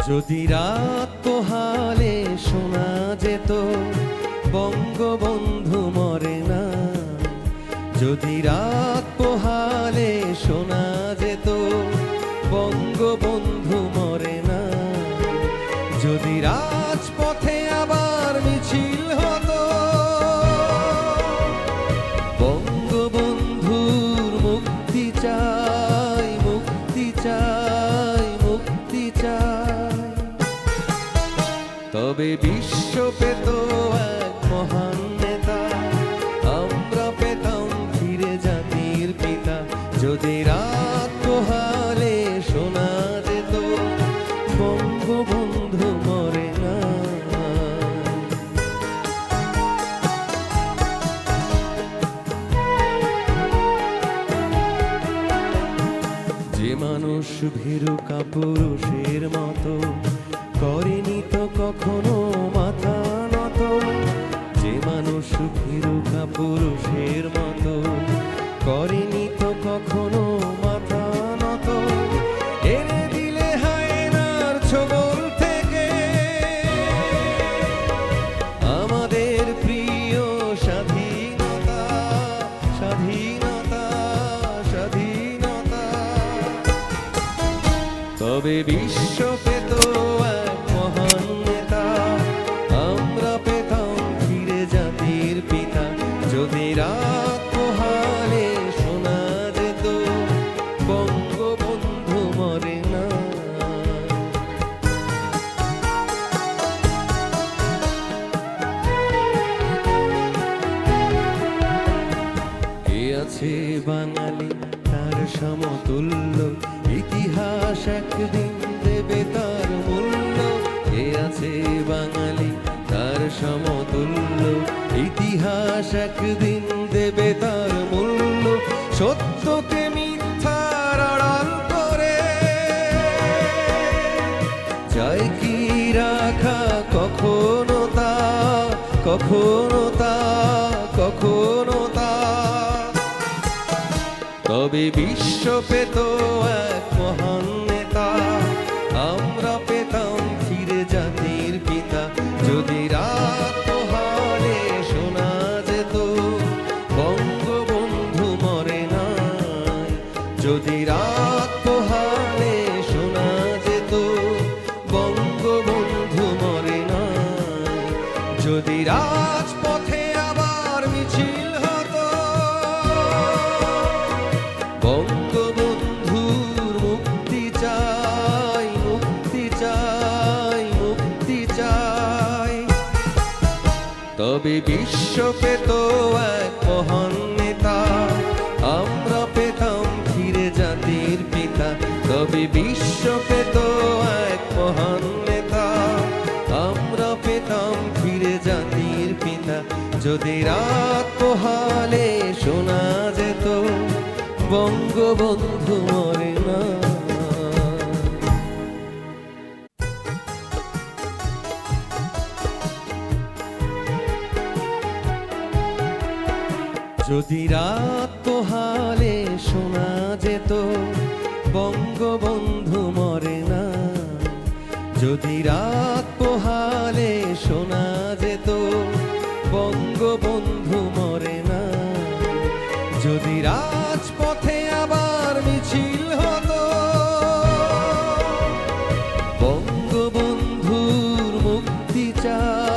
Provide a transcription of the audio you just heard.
যদি রাত পোহালে শোনা যেত বঙ্গবন্ধু মরে না, যদি রাত পোহালে শোনা যেত বঙ্গবন্ধু মরে না, যদি রাজপথে আবার মিছিল হতো বঙ্গবন্ধুর মুক্তি চাই, মুক্তি চাই, মুক্তি চাই, তবে বিশ্ব পেত এক মহান নেতা, আমরা পেতাম ফিরে জাতির পিতা। যদি রাত পোহালে শোনা যেত বঙ্গবন্ধু মরে না। যে মানুষ ভীরু কাপুরুষের মতো করেনি তো কখনো মাথা নত, যে মানুষ ভীরু কাপুরুষের মতো করেনি তো কখনো মাথা নত, এনে দিলে হায়নার ছোবল থেকে আমাদের প্রিয় স্বাধীনতা, স্বাধীনতা, স্বাধীনতা, তবে বিশ্ব পেত এক মহান নেতা, আমরা পেতাম ফিরে জাতির পিতা। যদি রাত পোহালে শোনা যেত বঙ্গবন্ধু মরে না। কে আছে বাঙালি তার সমতুল্য, ইতিহাস একদিন দেবে তার মূল্য। কে আছে বাঙালি তার সমতুল্য, ইতিহাস একদিন দেবে তার মূল্য। সত্যকে মিথ্যার আড়াল করে চাই কি রাখা কখনো তা, কখনো তা, কখনো তা, তবে বিশ্ব পেত এক মহান নেতা, আমরা পেতাম ফিরে জাতির পিতা। যদি রাত পোহালে শোনা যেত বঙ্গবন্ধু মরে না, যদি রাত পোহালে শোনা যেত বঙ্গবন্ধু মরে না, যদি রাজপথে আবার মিছিল হতো বঙ্গবন্ধুর মুক্তি চাই, মুক্তি চাই, মুক্তি চাই, তবে বিশ্ব পেত এক মহান নেতা, আমরা পেতাম ফিরে জাতির পিতা। তবে বিশ্ব পেত এক মহান নেতা, আমরা পেতাম ফিরে জাতির পিতা। যদি রাত পোহালে শোনা যেত বঙ্গবন্ধু মরে না। যদি রাত পোহালে শোনা যেত বঙ্গবন্ধু মরে না, যদি রাত পোহালে শোনা যেত বঙ্গবন্ধু মরে না, যদি রাজপথে